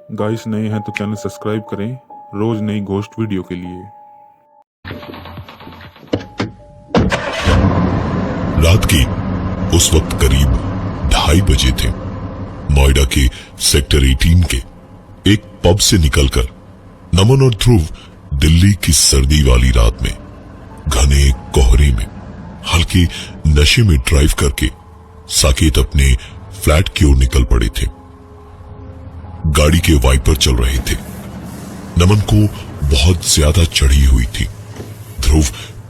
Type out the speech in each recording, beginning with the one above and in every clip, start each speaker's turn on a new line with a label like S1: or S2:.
S1: Guys नए हैं तो चैनल सब्सक्राइब करें रोज नई घोस्ट वीडियो के लिए।
S2: रात के उस वक्त करीब 2:30 बजे थे। नोएडा के सेक्टर 18 के एक पब से निकलकर नमन और ध्रुव दिल्ली की सर्दी वाली रात में घने कोहरे में हल्के नशे में ड्राइव करके साकेत अपने फ्लैट की ओर निकल पड़े थे। गाड़ी के वाइपर चल रहे थे। नमन को बहुत ज्यादा चढ़ी हुई थी। ध्रुव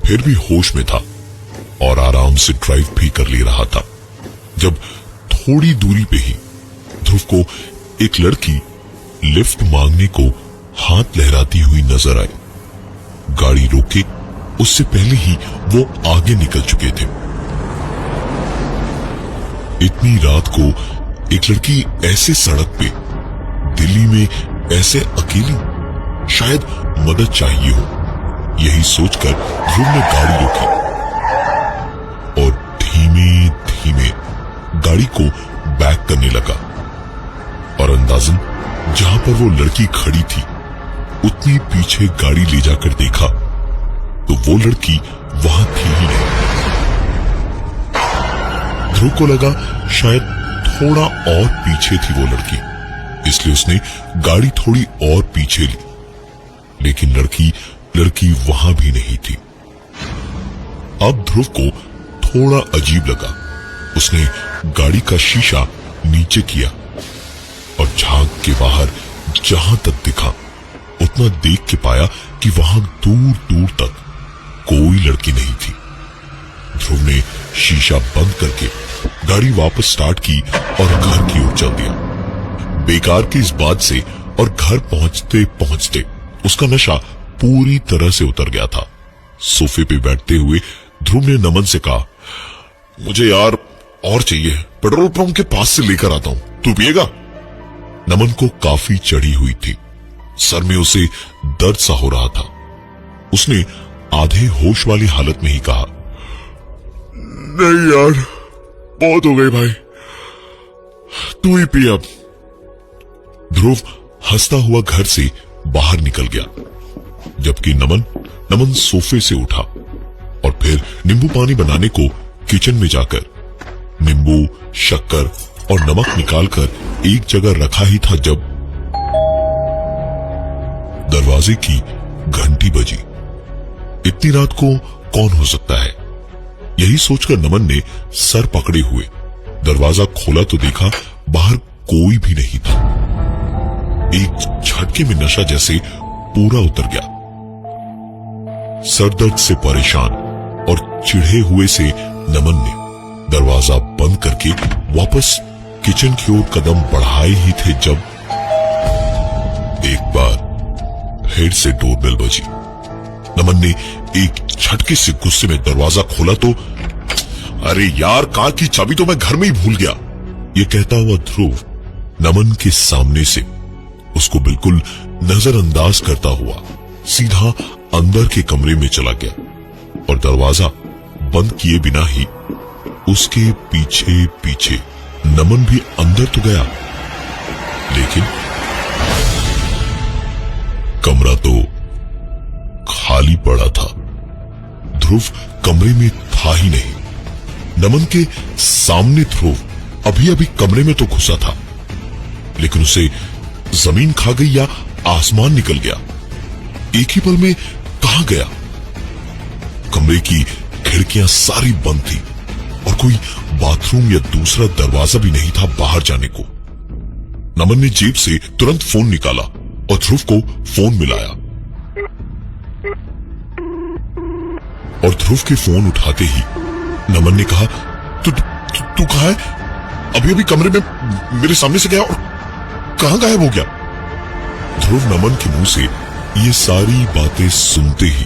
S2: फिर भी होश में था और आराम से ड्राइव भी कर ले रहा था जब थोड़ी दूरी पे ही ध्रुव को एक लड़की लिफ्ट मांगने को हाथ लहराती हुई नजर आई। गाड़ी रोके उससे पहले ही वो आगे निकल चुके थे। इतनी रात को एक लड़की ऐसे सड़क पे दिल्ली में ऐसे अकेली, शायद मदद चाहिए हो। यही सोचकर ध्रुव ने गाड़ी रोकी और धीमे धीमे गाड़ी को बैक करने लगा और अंदाजन जहां पर वो लड़की खड़ी थी उतनी पीछे गाड़ी ले जाकर देखा तो वो लड़की वहां थी ही नहीं। ध्रुव को लगा शायद थोड़ा और पीछे थी वो लड़की, इसलिए उसने गाड़ी थोड़ी और पीछे ली, लेकिन लड़की वहां भी नहीं थी। अब ध्रुव को थोड़ा अजीब लगा। उसने गाड़ी का शीशा नीचे किया और झांक के बाहर जहां तक दिखा उतना देख के पाया कि वहां दूर दूर तक कोई लड़की नहीं थी। ध्रुव ने शीशा बंद करके गाड़ी वापस स्टार्ट की और घर की ओर चल दिया। बेकार की इस बात से और घर पहुंचते पहुंचते उसका नशा पूरी तरह से उतर गया था। सोफे पे बैठते हुए ध्रुव ने नमन से कहा, मुझे यार और चाहिए, पेट्रोल पंप के पास से लेकर आता हूं, तू पिएगा? नमन को काफी चढ़ी हुई थी। सर में उसे दर्द सा हो रहा था। उसने आधे होश वाली हालत में ही कहा, नहीं यार, बहुत हो गई भाई, तू ही पी अब। ध्रुव हंसता हुआ घर से बाहर निकल गया, जबकि नमन सोफे से उठा और फिर नींबू पानी बनाने को किचन में जाकर नींबू, शक्कर और नमक निकालकर एक जगह रखा ही था जब दरवाजे की घंटी बजी। इतनी रात को कौन हो सकता है? यही सोचकर नमन ने सर पकड़े हुए दरवाजा खोला तो देखा बाहर कोई भी नहीं था। एक झटके में नशा जैसे पूरा उतर गया। सरदर्द से परेशान और चिढ़े हुए से नमन ने दरवाजा बंद करके वापस किचन की ओर कदम बढ़ाए ही थे जब एक बार फिर से डोरबेल बजी। नमन ने एक झटके से गुस्से में दरवाजा खोला तो अरे यार, कार की चाबी तो मैं घर में ही भूल गया। ये कहता हुआ ध्रुव नमन के सामने से उसको बिल्कुल नजरअंदाज करता हुआ सीधा अंदर के कमरे में चला गया और दरवाजा बंद किए बिना ही उसके पीछे पीछे नमन भी अंदर तो गया, लेकिन कमरा तो खाली पड़ा था। ध्रुव कमरे में था ही नहीं। नमन के सामने ध्रुव अभी अभी कमरे में तो घुसा था, लेकिन उसे जमीन खा गई या आसमान निकल गया। एक ही पल में कहां गया? कमरे की खिड़कियां सारी बंद थी और कोई बाथरूम या दूसरा दरवाजा भी नहीं था बाहर जाने को। नमन ने जेब से तुरंत फोन निकाला और ध्रुव को फोन मिलाया और ध्रुव के फोन उठाते ही नमन ने कहा, तू कहां है? अभी अभी कमरे में मेरे सामने से गया और कहां गायब हो गया? ध्रुव नमन के मुंह से ये सारी बातें सुनते ही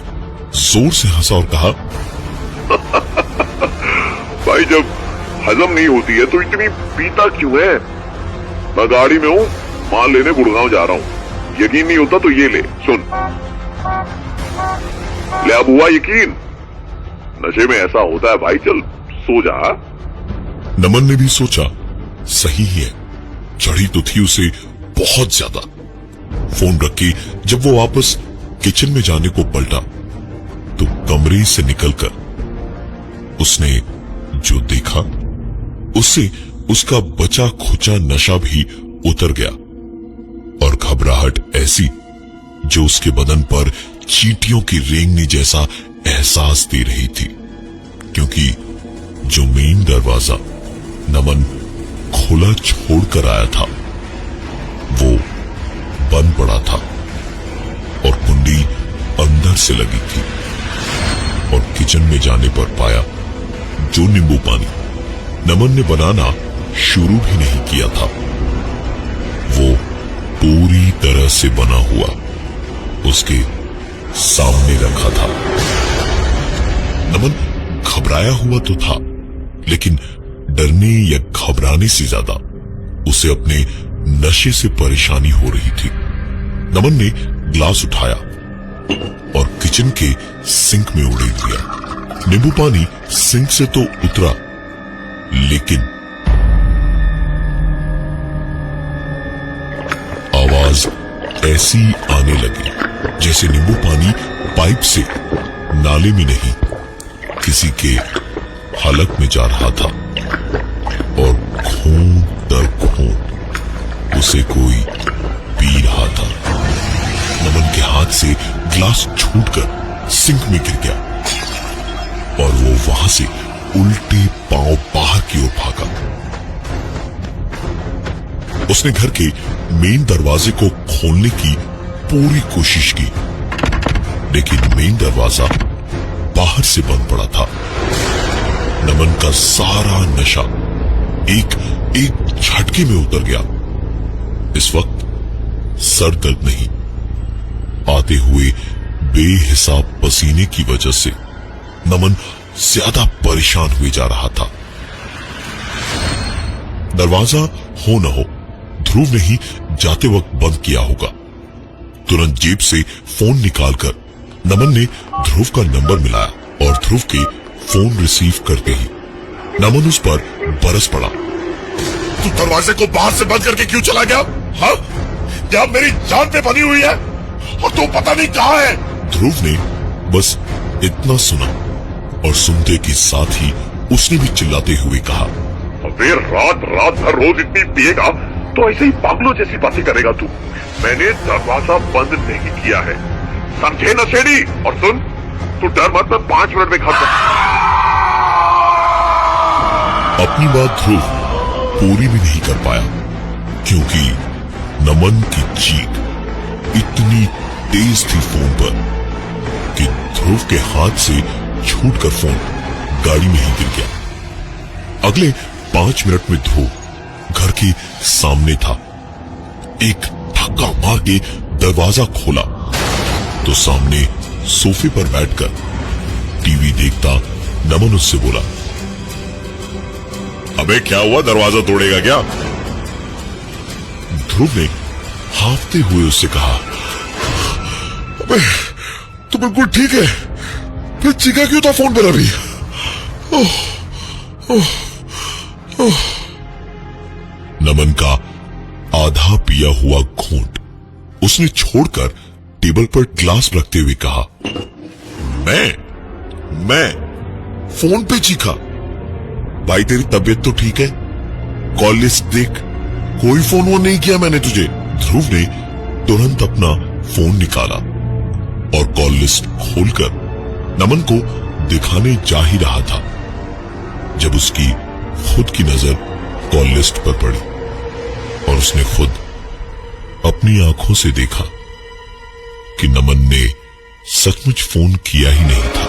S2: जोर से हंसा और कहा,
S3: भाई जब हजम नहीं होती है तो इतनी पीता क्यों है? मैं गाड़ी में हूँ, माल लेने गुड़गांव जा रहा हूँ। यकीन नहीं होता तो ये ले, सुन ले, अब हुआ यकीन? नशे में ऐसा होता है भाई, चल सो जा।
S2: नमन ने भी सोचा सही है, चढ़ी तो थी उसे बहुत ज्यादा, फोन रख के जब वो वापस किचन में जाने को पलटा तो कमरे से निकलकर उसने जो देखा उससे उसका बचा खुचा नशा भी उतर गया और घबराहट ऐसी जो उसके बदन पर चींटियों की रेंगने जैसा एहसास दे रही थी, क्योंकि जो मेन दरवाजा नमन खुला छोड़कर आया था वो बंद पड़ा था और कुंडी अंदर से लगी थी। और किचन में जाने पर पाया जो नींबू पानी नमन ने बनाना शुरू भी नहीं किया था वो पूरी तरह से बना हुआ उसके सामने रखा था। नमन घबराया हुआ तो था, लेकिन डरने या घबराने से ज्यादा उसे अपने नशे से परेशानी हो रही थी। नमन ने ग्लास उठाया और किचन के सिंक में उड़ेल दिया। नींबू पानी सिंक से तो उतरा, लेकिन आवाज ऐसी आने लगी जैसे नींबू पानी पाइप से नाले में नहीं किसी के हलक में जा रहा था और खून दर खून उसे कोई पी रहा था। नमन के हाथ से ग्लास छूटकर सिंक में गिर गया और वो वहां से उल्टे पांव बाहर की ओर भागा। उसने घर के मेन दरवाजे को खोलने की पूरी कोशिश की, लेकिन मेन दरवाजा बाहर से बंद पड़ा था। नमन का सारा नशा एक झटके में उतर गया। इस वक्त सर दर्द नहीं, आते हुए बेहिसाब पसीने की वजह से नमन ज्यादा परेशान हुए जा रहा था। दरवाजा हो न हो ध्रुव ने ही जाते वक्त बंद किया होगा। तुरंत जेब से फोन निकालकर नमन ने ध्रुव का नंबर मिलाया और ध्रुव के फोन रिसीव करते ही नमन उस पर बरस पड़ा।
S4: तू दरवाजे को बाहर से बंद करके क्यों चला गया? हाँ, क्या मेरी जान पे बनी हुई है और तू पता नहीं कहाँ है?
S2: ध्रुव ने बस इतना सुना और सुनते के साथ ही उसने भी चिल्लाते हुए कहा,
S3: अबे रात भर रोज इतनी पिएगा तो ऐसे ही पागलों जैसी बातें करेगा तू। मैंने दरवाजा बंद नहीं किया है, समझे नशेड़ी? और सुन, तू डर मत, मैं 5 मिनट में घर पर।
S2: अपनी बात ध्रुव पूरी भी नहीं कर पाया, क्योंकि नमन की चीख इतनी तेज थी फोन पर कि ध्रुव के हाथ से छूटकर फोन गाड़ी में ही गिर गया। अगले 5 मिनट में ध्रुव घर के सामने था। एक धक्का मार के दरवाजा खोला तो सामने सोफे पर बैठकर टीवी देखता नमन उससे बोला,
S4: अबे क्या हुआ, दरवाजा तोड़ेगा क्या?
S2: ध्रुव ने हांफते हुए उससे कहा,
S4: अबे तू बिल्कुल ठीक है, फिर चीखा क्यों था फोन पर अभी?
S2: नमन का आधा पिया हुआ घूंट उसने छोड़कर टेबल पर ग्लास रखते हुए कहा,
S4: मैं फोन पे चीखा? भाई तेरी तबीयत तो ठीक है? कॉल लिस्ट देख, कोई फोन वो नहीं किया मैंने तुझे।
S2: ध्रुव ने तुरंत अपना फोन निकाला और कॉल लिस्ट खोलकर नमन को दिखाने जा ही रहा था जब उसकी खुद की नजर कॉल लिस्ट पर पड़ी और उसने खुद अपनी आंखों से देखा कि नमन ने सचमुच फोन किया ही नहीं था।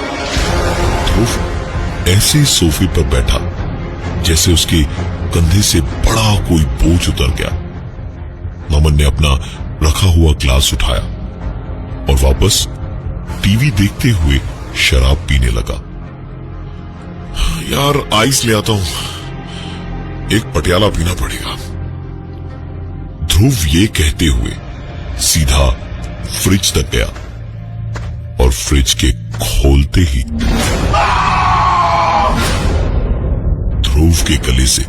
S2: ध्रुव ऐसे सोफे पर बैठा जैसे उसके कंधे से बड़ा कोई बोझ उतर गया। नमन ने अपना रखा हुआ ग्लास उठाया और वापस टीवी देखते हुए शराब पीने लगा।
S4: यार आइस ले आता हूं, एक पटियाला पीना पड़ेगा।
S2: ध्रुव ये कहते हुए सीधा फ्रिज तक गया और फ्रिज के खोलते ही ध्रुव के गले से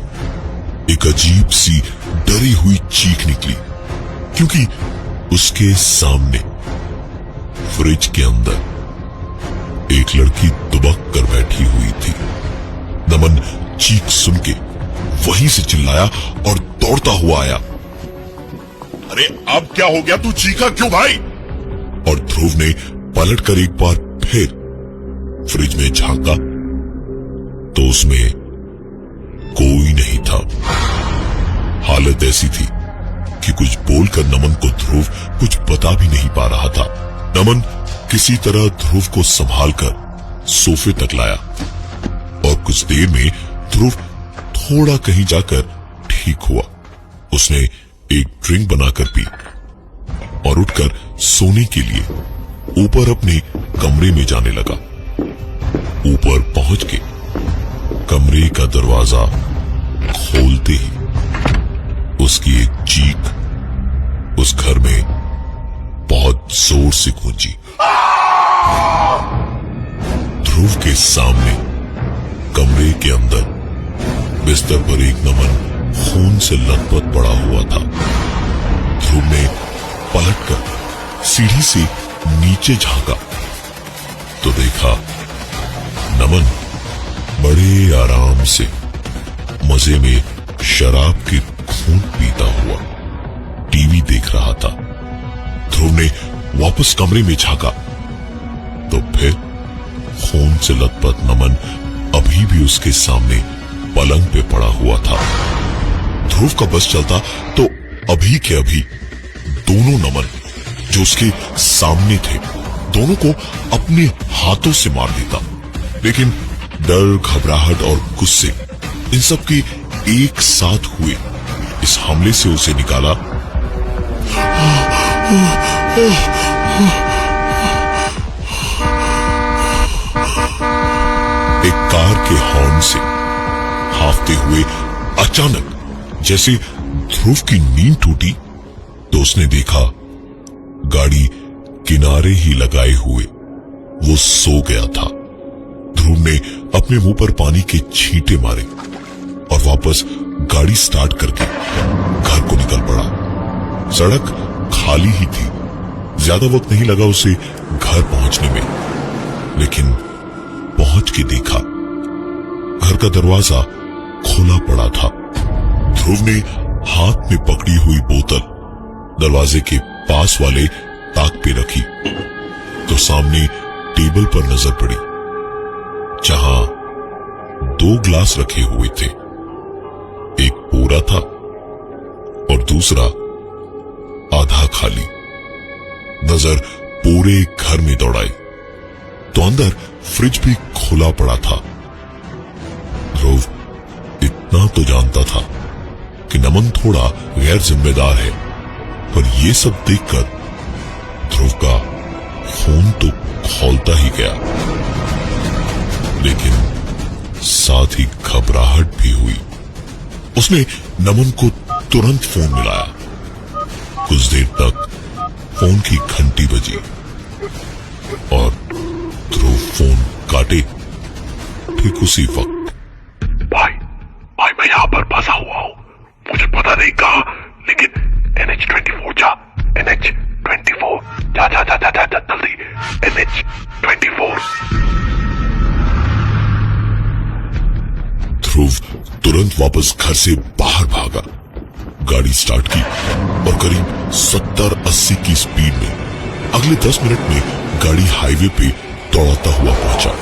S2: एक अजीब सी डरी हुई चीख निकली, क्योंकि उसके सामने फ्रिज के अंदर एक लड़की दुबक कर बैठी हुई थी। नमन चीख सुन के वहीं से चिल्लाया और दौड़ता हुआ आया।
S4: अरे अब क्या हो गया, तू चीखा क्यों भाई?
S2: और ध्रुव ने पलटकर एक बार फिर फ्रिज में झांका तो उसमें कोई नहीं था। हालत ऐसी थी कि कुछ बोलकर नमन को ध्रुव कुछ बता भी नहीं पा रहा था। नमन किसी तरह ध्रुव को संभालकर सोफे तक लाया और कुछ देर में ध्रुव थोड़ा कहीं जाकर ठीक हुआ। उसने एक ड्रिंक बनाकर पी और उठकर सोने के लिए ऊपर अपने कमरे में जाने लगा। ऊपर पहुंच के कमरे का दरवाजा खोलते ही उसकी एक चीख उस घर में बहुत जोर से गूंजी। ध्रुव के सामने कमरे के अंदर बिस्तर पर एक नमन खून से लथपथ पड़ा हुआ था। ध्रुव ने पलटकर सीढ़ी से नीचे झांका तो देखा नमन बड़े आराम से मजे में शराब के घूंट पीता हुआ टीवी देख रहा था। ध्रुव ने वापस कमरे में झांका तो फिर खून से लथपथ नमन अभी भी उसके सामने पलंग पे पड़ा हुआ था। ध्रुव का बस चलता तो अभी के अभी दोनों नमन जो उसके सामने थे दोनों को अपने हाथों से मार देता, लेकिन डर, घबराहट और गुस्से इन सब के एक साथ हुए इस हमले से उसे निकाला एक कार के हॉर्न से हाफते हुए अचानक जैसे ध्रुव की नींद टूटी तो उसने देखा गाड़ी किनारे ही लगाए हुए वो सो गया था। ध्रुव ने अपने मुंह पर पानी के छींटे मारे और वापस गाड़ी स्टार्ट करके घर को निकल पड़ा। सड़क खाली ही थी, ज्यादा वक्त नहीं लगा उसे घर पहुंचने में, लेकिन पहुंच के देखा घर का दरवाजा खुला पड़ा था। ध्रुव ने हाथ में पकड़ी हुई बोतल दरवाजे के पास वाले ताक पे रखी तो सामने टेबल पर नजर पड़ी जहां 2 ग्लास रखे हुए थे, एक पूरा था और दूसरा आधा खाली। नजर पूरे घर में दौड़ाई तो अंदर फ्रिज भी खुला पड़ा था। ध्रुव इतना तो जानता था कि नमन थोड़ा गैर जिम्मेदार है, पर यह सब देखकर ध्रुव का खून तो खौलता ही गया, लेकिन साथ ही घबराहट भी हुई। उसने नमन को तुरंत फोन मिलाया। कुछ देर तक फोन की घंटी बजी और ध्रुव फोन काटे ठीक उसी वक्त
S3: भाई मैं यहाँ पर फंसा हुआ हूँ, मुझे पता नहीं कहा, लेकिन NH24 जा, NH24 जा जल्दी, NH24।
S2: ध्रुव तुरंत वापस घर से बाहर भागा, गाड़ी स्टार्ट की और करीब 70-80 की स्पीड में अगले 10 मिनट में गाड़ी हाईवे पे दौड़ाता हुआ पहुंचा।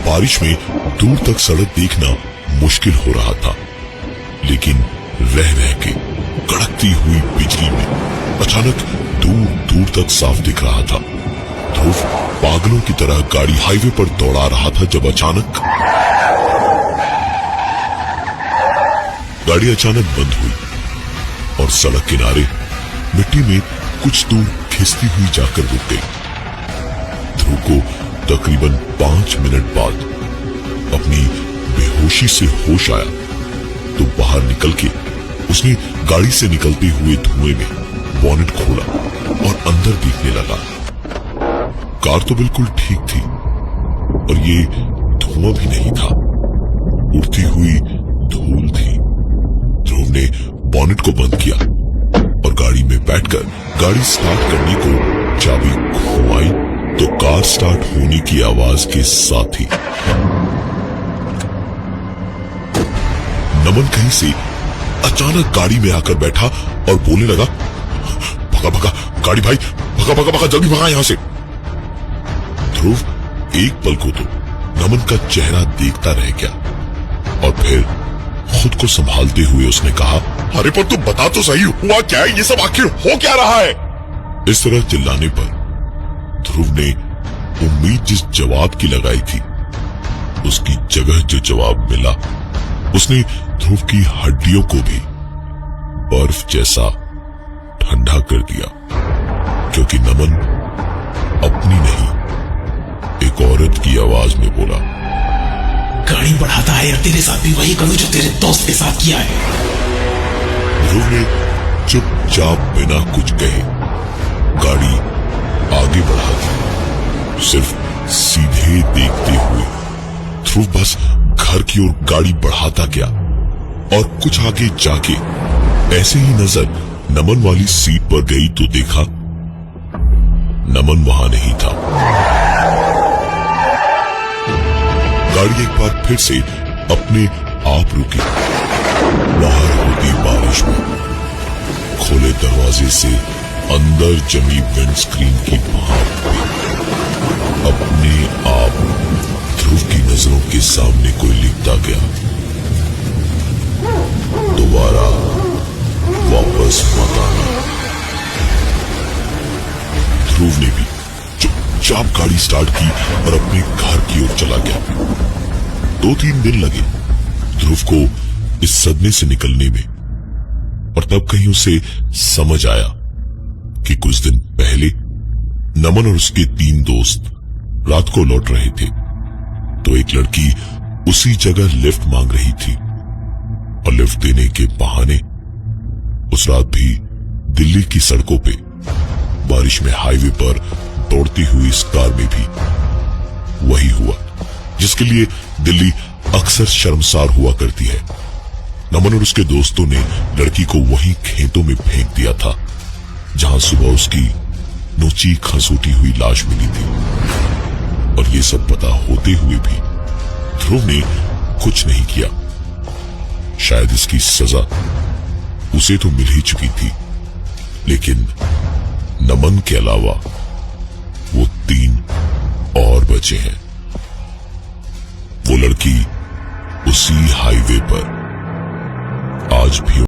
S2: बारिश में दूर तक सड़क देखना मुश्किल हो रहा था, लेकिन रह रह के कड़कती हुई बिजली में अचानक दूर दूर तक साफ दिख रहा था। ध्रुव पागलों की तरह गाड़ी हाईवे पर दौड़ा रहा था जब अचानक गाड़ी बंद हुई और सड़क किनारे मिट्टी में कुछ दूर खिसती हुई जाकर रुक गई। ध्रुव को तकरीबन 5 मिनट बाद अपनी बेहोशी से होश आया तो बाहर निकल के उसने गाड़ी से निकलते हुए धुएं में बॉनेट खोला और अंदर देखने लगा। कार तो बिल्कुल ठीक थी और ये धुआं भी नहीं था, उड़ती हुई धूल थी। ध्रुव ने बॉनेट को बंद किया और गाड़ी में बैठकर गाड़ी स्टार्ट करने को चाबी घुमाई तो कार स्टार्ट होने की आवाज के साथ ही नमन कहीं से अचानक गाड़ी में आकर बैठा और बोलने लगा, भगा भगा गाड़ी भाई, भगा भगा भगा, जल्दी भगा यहां से। ध्रुव एक पल को तो नमन का चेहरा देखता रह गया और फिर खुद को संभालते हुए उसने कहा, अरे पर तू बता तो सही, हुआ क्या है? ये सब आखिर हो क्या रहा है? इस तरह चिल्लाने पर ध्रुव ने उम्मीद जिस जवाब की लगाई थी उसकी जगह जो जवाब मिला उसने ध्रुव की हड्डियों को भी बर्फ जैसा ठंडा कर दिया, क्योंकि नमन अपनी नहीं एक औरत की आवाज में बोला,
S5: गाड़ी बढ़ाता है और तेरे साथ भी वही करूं जो तेरे दोस्त के साथ किया है।
S2: ध्रुव ने चुपचाप बिना कुछ कहे गाड़ी आगे बढ़ा दी। सिर्फ सीधे देखते हुए ध्रुव बस घर की ओर गाड़ी बढ़ाता गया और कुछ आगे जाके ऐसे ही नजर नमन वाली सीट पर गई तो देखा नमन वहां नहीं था। गाड़ी एक बार फिर से अपने आप रुकी। बाहर होती बारिश में खोले दरवाजे से अंदर जमी विंडस्क्रीन की भाप अपने आप ध्रुव की नजरों के सामने कोई लिखता गया, दोबारा वापस मत आना। ध्रुव ने भी चुपचाप गाड़ी स्टार्ट की और अपने घर की ओर चला गया। 2-3 दिन लगे ध्रुव को इस सदमे से निकलने में, और तब कहीं उसे समझ आया कि कुछ दिन पहले नमन और उसके 3 दोस्त रात को लौट रहे थे तो एक लड़की उसी जगह लिफ्ट मांग रही थी और लिफ्ट देने के बहाने उस रात भी दिल्ली की सड़कों पे बारिश में हाईवे पर दौड़ती हुई इस कार में भी वही हुआ जिसके लिए दिल्ली अक्सर शर्मसार हुआ करती है। नमन और उसके दोस्तों ने लड़की को वहीं खेतों में फेंक दिया था जहां सुबह उसकी नोची खसूटी हुई लाश मिली थी। और ये सब पता होते हुए भी ध्रुव ने कुछ नहीं किया। शायद इसकी सजा उसे तो मिल ही चुकी थी, लेकिन नमन के अलावा वो 3 और बचे हैं। वो लड़की उसी हाईवे पर आज भी